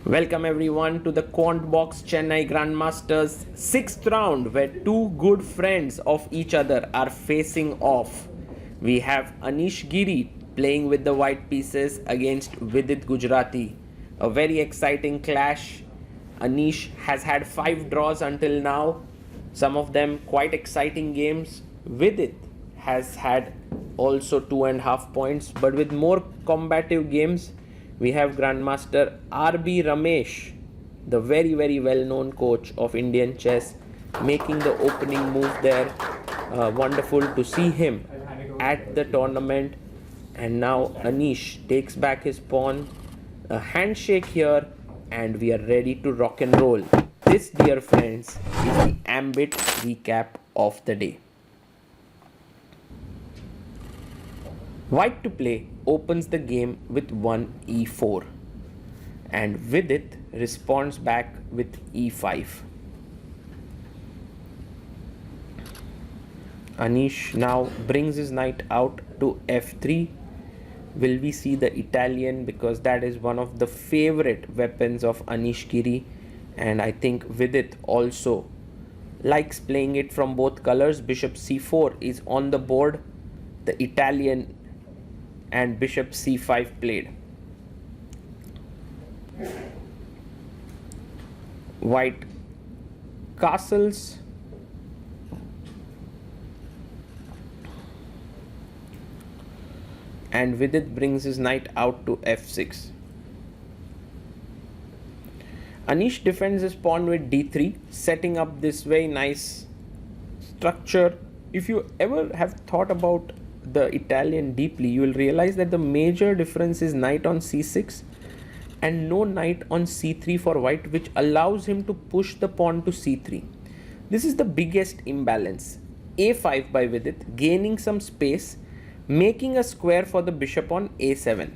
Welcome everyone to the Quantbox Chennai Grand Masters 6th round where two good friends of each other are facing off. We have Anish Giri playing with the white pieces against Vidit Gujrathi. A very exciting clash. Anish has had 5 draws until now, some of them quite exciting games. Vidit has had also 2.5 points, but with more combative games. We have Grandmaster R.B. Ramesh, the very well known coach of Indian chess, making the opening move there. Wonderful to see him at the tournament. And now Anish takes back his pawn. A handshake here, and we are ready to rock and roll. This, dear friends, is the Ambit recap of the day. White to play opens the game with 1 e4 and Vidit responds back with e5. Anish now brings his knight out to f3. Will we see the Italian, because that is one of the favorite weapons of Anish Giri, and I think Vidit also likes playing it from both colors. Bishop c4 is on the board. The Italian and bishop c5 played. White castles. And Vidit brings his knight out to f6. Anish defends his pawn with d3, setting up this very nice structure. If you ever have thought about the Italian deeply, you will realize that the major difference is knight on c6 and no knight on c3 for white, which allows him to push the pawn to c3. This is the biggest imbalance. a5 by Vidit, gaining some space, making a square for the bishop on a7.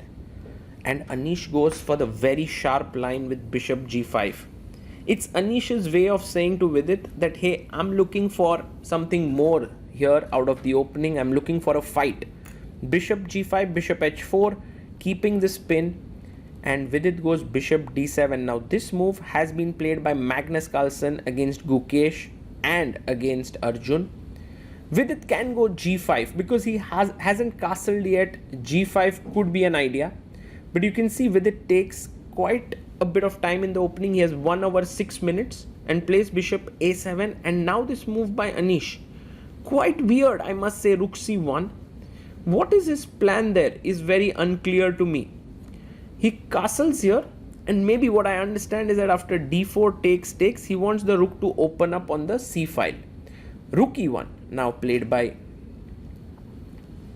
And Anish goes for the very sharp line with bishop g5. It's Anish's way of saying to Vidit that, hey, I'm looking for something more here out of the opening. I'm looking for a fight. Bishop g5, bishop h4, keeping the spin, and Vidit goes bishop d7. Now this move has been played by Magnus Carlsen against Gukesh and against Arjun. Vidit can go g5 because he hasn't castled yet. g5 could be an idea, but you can see Vidit takes quite a bit of time in the opening. He has 1 hour 6 minutes and plays bishop a7, and now this move by Anish, quite weird, I must say. Rook c1. What is his plan there is very unclear to me. He castles here, and maybe what I understand is that after d4 takes, he wants the rook to open up on the c file. Rook e1 now played by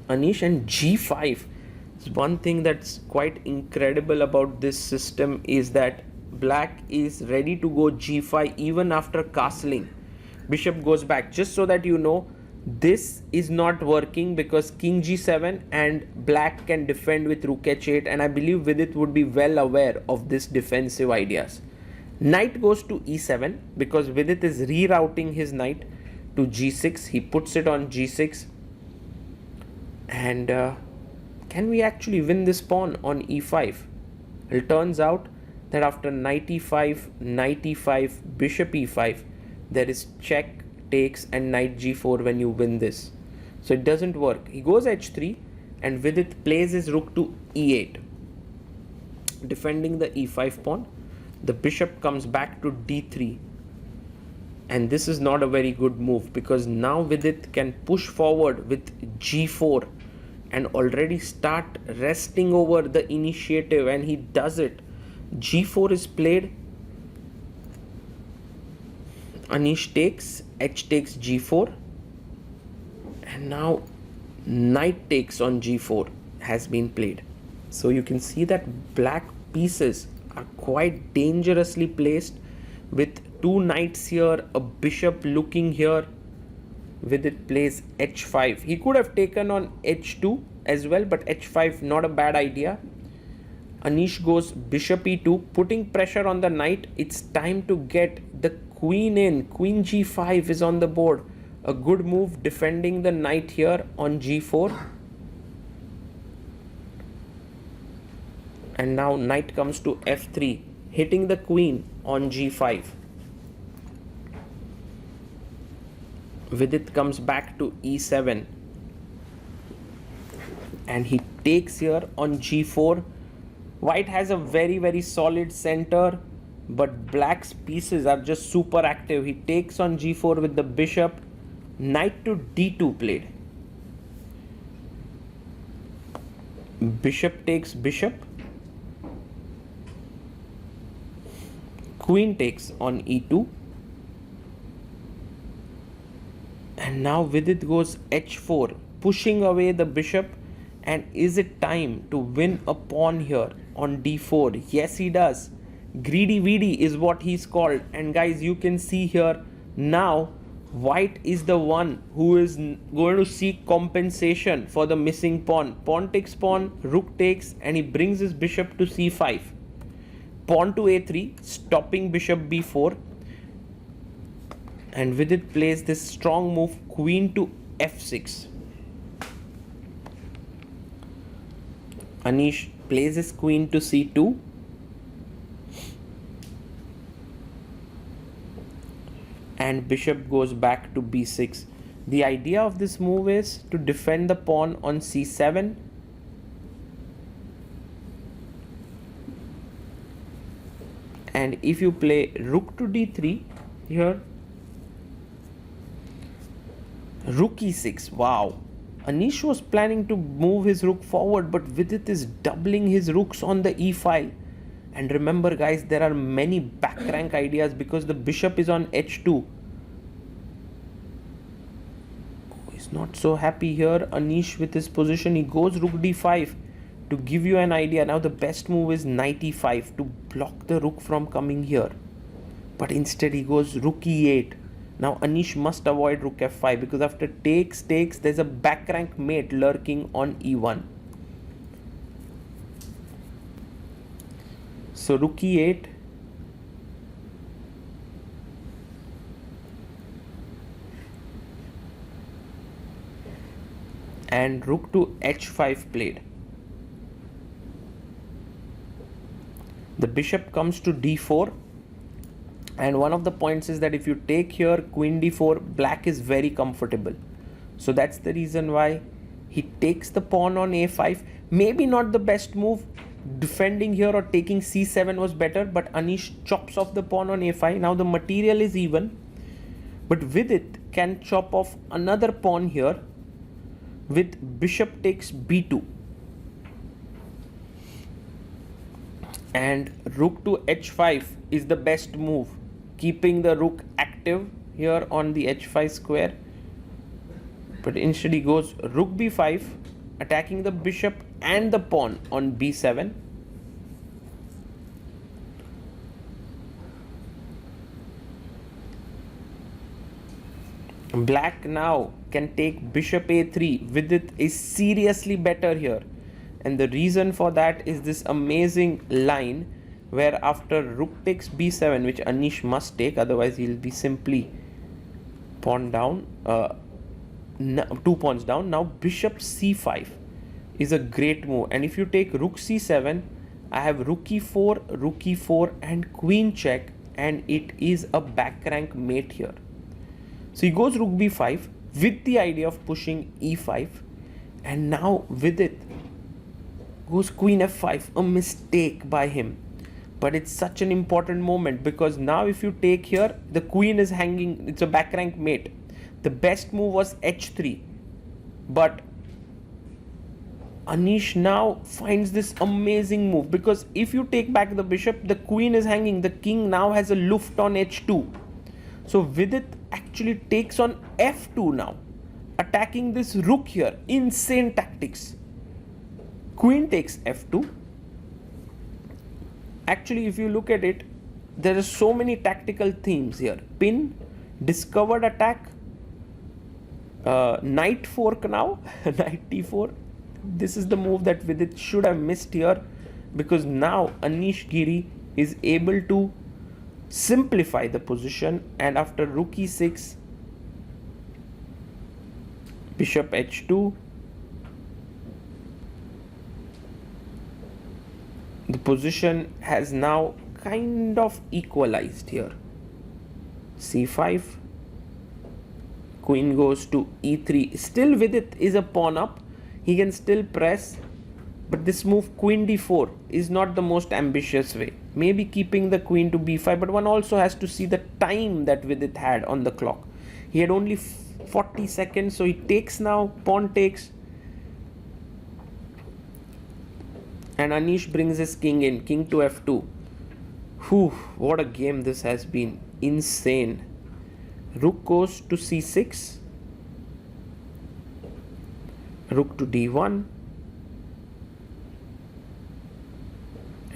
Anish, and g5. One thing that's quite incredible about this system is that black is ready to go g5 even after castling. Bishop goes back. Just so that you know, this is not working because king g7 and black can defend with rook h8, and I believe Vidit would be well aware of this defensive ideas. Knight goes to e7 because Vidit is rerouting his knight to g6. He puts it on g6, and can we actually win this pawn on e5? It turns out that after knight e5, bishop e5, there is check, takes, and knight g4 when you win this. So it doesn't work. He goes h3, and Vidit plays his rook to e8, defending the e5 pawn. The bishop comes back to d3, and this is not a very good move because now Vidit can push forward with g4 and already start resting over the initiative, and he does it. g4 is played. Anish takes, h takes g4, and now knight takes on g4 has been played. So you can see that black pieces are quite dangerously placed with 2 knights here, a bishop looking here. Vidit plays h5. He could have taken on h2 as well, but h5 not a bad idea. Anish goes bishop e2, putting pressure on the knight. It's time to get the queen in. Queen g5 is on the board. A good move defending the knight here on g4. And now knight comes to f3. hitting the queen on g5. Vidit comes back to e7 and he takes here on g4. White has a very solid center, but black's pieces are just super active. He takes on g4 with the bishop. Knight to d2 played. Bishop takes bishop. Queen takes on e2. And now Vidit goes h4, pushing away the bishop. And is it time to win a pawn here on d4? Yes, he does. Greedy Vidi is what he's called. And guys, you can see here now White is the one who is going to seek compensation for the missing pawn. Pawn takes pawn, rook takes, and he brings his bishop to c5. Pawn to a3, stopping bishop b4. And Vidit plays this strong move, queen to f6. Anish plays his queen to c2. And bishop goes back to b6. The idea of this move is to defend the pawn on c7. And if you play rook to d3 here, rook e6, wow. Anish was planning to move his rook forward, but Vidit is doubling his rooks on the e file. And remember guys, there are many back rank ideas because the bishop is on h2. Oh, he's not so happy here, Anish, with his position. He goes rook d5 to give you an idea. Now the best move is knight e5 to block the rook from coming here. But instead he goes rook e8. Now Anish must avoid rook f5 because after takes, there's a back rank mate lurking on e1. So rook e8. And rook to h5 played. The bishop comes to d4. And one of the points is that if you take here queen d4, black is very comfortable. So that's the reason why he takes the pawn on a5. Maybe not the best move. Defending here or taking c7 was better, but Anish chops off the pawn on a5. Now the material is even. But Vidit can chop off another pawn here with bishop takes b2. And rook to h5 is the best move, keeping the rook active here on the h5 square. But instead he goes rook b5, attacking the bishop and the pawn on b7. Black now can take bishop a3. Vidit is seriously better here. And the reason for that is this amazing line where after rook takes b7, which Anish must take, otherwise he'll be simply pawn down, 2 pawns down. Now bishop c5 is a great move. And if you take rook c7, I have rook e4 and queen check, and it is a back rank mate here. So he goes rook b5 with the idea of pushing e5, and now Vidit goes queen f5, a mistake by him. But it's such an important moment because now if you take here, the queen is hanging, it's a back rank mate. The best move was h3, but Anish now finds this amazing move because if you take back the bishop, the queen is hanging, the king now has a luft on h2. So Vidit actually takes on f2 now, attacking this rook here. Insane tactics. Queen takes f2. Actually, if you look at it, there are so many tactical themes here. Pin, discovered attack, knight fork now, knight t4. This is the move that Vidit should have missed here because now Anish Giri is able to simplify the position, and after rook e6, bishop h2, the position has now kind of equalized here. c5, queen goes to e3. Still Vidit is a pawn up, he can still press, but this move queen d4 is not the most ambitious way. Maybe keeping the queen to b5, but one also has to see the time that Vidit had on the clock. He had only 40 seconds, so he takes now, pawn takes, and Anish brings his king in, king to f2. Whew, what a game this has been, insane. Rook goes to c6, rook to d1,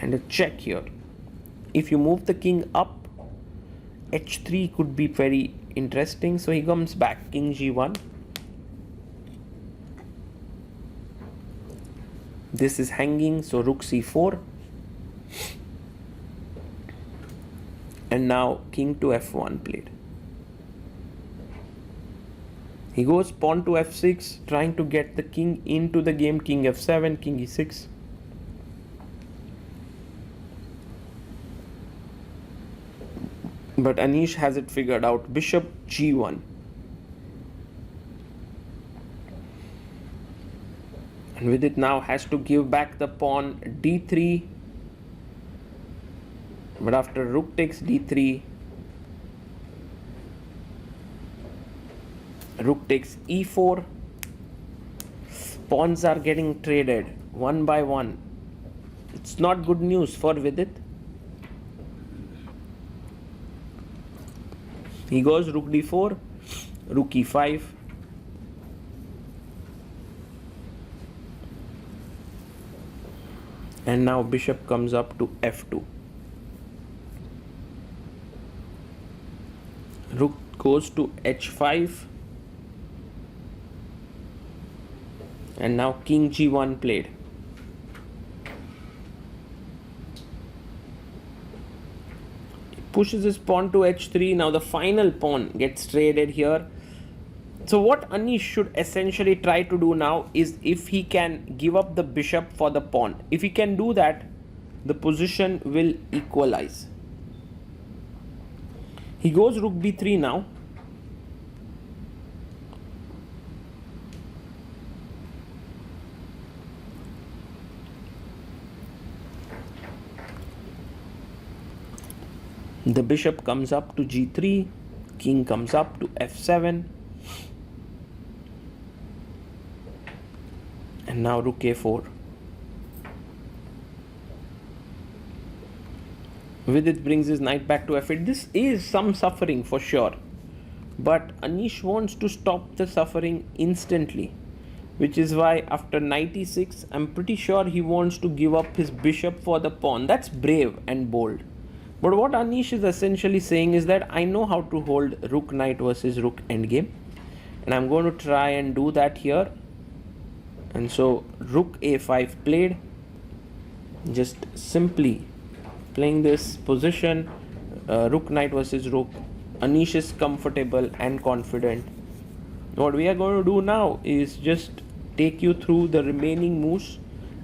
and a check here. If you move the king up, h3 could be very interesting, so he comes back, king g1. This is hanging, so rook c4, and now king to f1 played. He goes pawn to f6, trying to get the king into the game, king f7, king e6. But Anish has it figured out, bishop g1. And Vidit now has to give back the pawn d3. But after rook takes d3, rook takes e4, pawns are getting traded one by one. It's not good news for Vidit. He goes rook d4, rook e5, and now bishop comes up to f2. Rook goes to h5, and now king g1 played. He pushes his pawn to h3. Now the final pawn gets traded here. So what Anish should essentially try to do now is, if he can give up the bishop for the pawn, if he can do that, the position will equalize. He goes rook b3 now. The bishop comes up to g3, king comes up to f7, and now rook a4. Vidit brings his knight back to f8. This is some suffering for sure, but Anish wants to stop the suffering instantly, which is why after knight e6, I'm pretty sure he wants to give up his bishop for the pawn. That's brave and bold. But what Anish is essentially saying is that I know how to hold rook knight versus rook endgame, and I'm going to try and do that here. And so rook a5 played, just simply playing this position, rook knight versus rook. Anish is comfortable and confident. What we are going to do now is just take you through the remaining moves,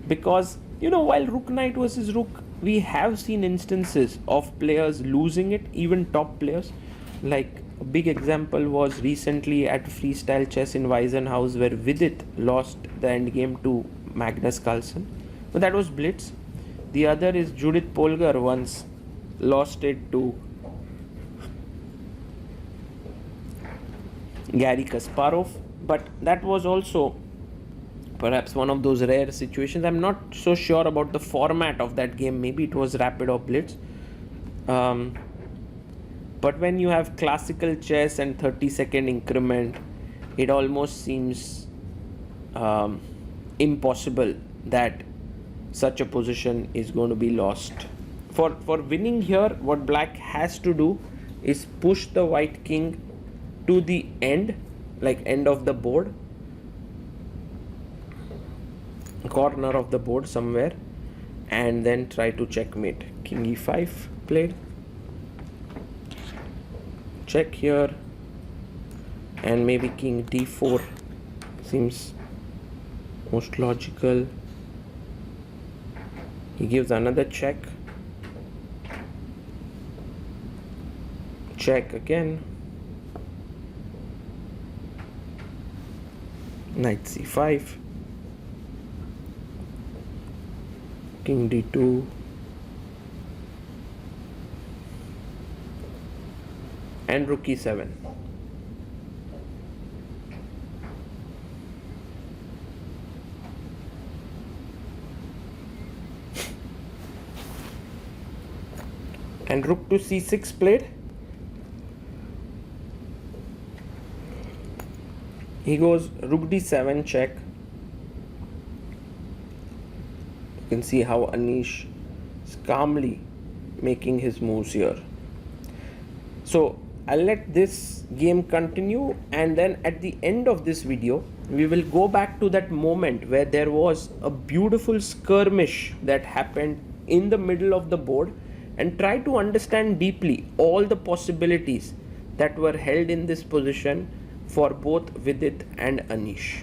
because while rook knight versus rook, we have seen instances of players losing it, even top players. Like a big example was recently at Freestyle Chess in Weissenhaus, where Vidit lost the endgame to Magnus Carlsen, but that was blitz. The other is Judith Polgar once lost it to Garry Kasparov, but that was also perhaps one of those rare situations. I'm not so sure about the format of that game. Maybe it was rapid or blitz. But when you have classical chess and 30-second increment, it almost seems impossible that such a position is going to be lost. For winning here, what black has to do is push the white king to the end, like end of the board, corner of the board somewhere, and then try to checkmate. King e5 played, check here, and maybe king d4 seems most logical. He gives another check, check again. Knight c5, king d2, and rook e7. And rook to c6 played. He goes rook d7 check. You can see how Anish is calmly making his moves here. So I'll let this game continue, and then at the end of this video we will go back to that moment where there was a beautiful skirmish that happened in the middle of the board, and try to understand deeply all the possibilities that were held in this position for both Vidit and Anish.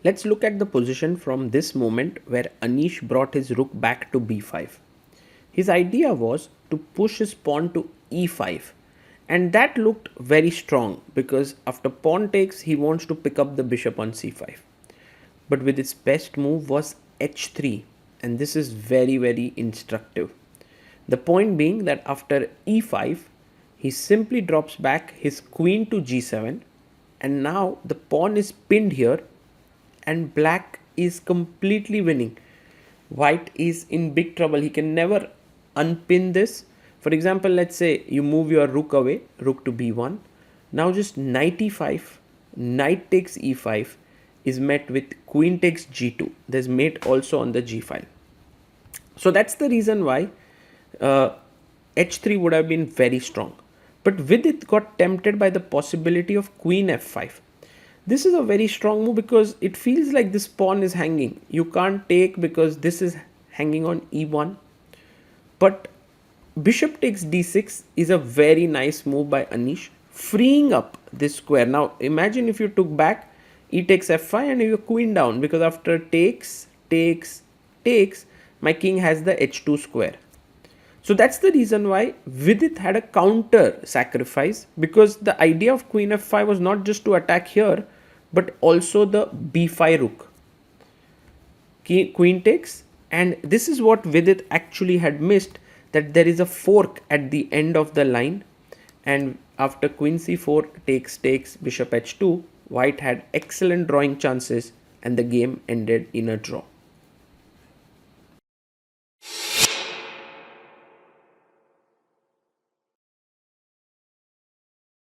Let's look at the position from this moment where Anish brought his rook back to b5. His idea was to push his pawn to e5, and that looked very strong because after pawn takes he wants to pick up the bishop on c5. But with his best move was h3, and this is very instructive. The point being that after e5 he simply drops back his queen to g7, and now the pawn is pinned here and black is completely winning. White is in big trouble. He can never unpin this. For example, let's say you move your rook away, rook to b1. Now just knight e5, knight takes e5 is met with queen takes g2. There's mate also on the g file. So that's the reason why h3 would have been very strong. But Vidit got tempted by the possibility of queen f5. This is a very strong move because it feels like this pawn is hanging. You can't take because this is hanging on e1. But bishop takes d6 is a very nice move by Anish, freeing up this square. Now imagine if you took back, e takes f5 and your queen down, because after takes, my king has the h2 square. So that's the reason why Vidit had a counter sacrifice, because the idea of queen f5 was not just to attack here, but also the b5 rook. Queen takes, and this is what Vidit actually had missed, that there is a fork at the end of the line, and after queen c4 takes bishop h2, white had excellent drawing chances and the game ended in a draw.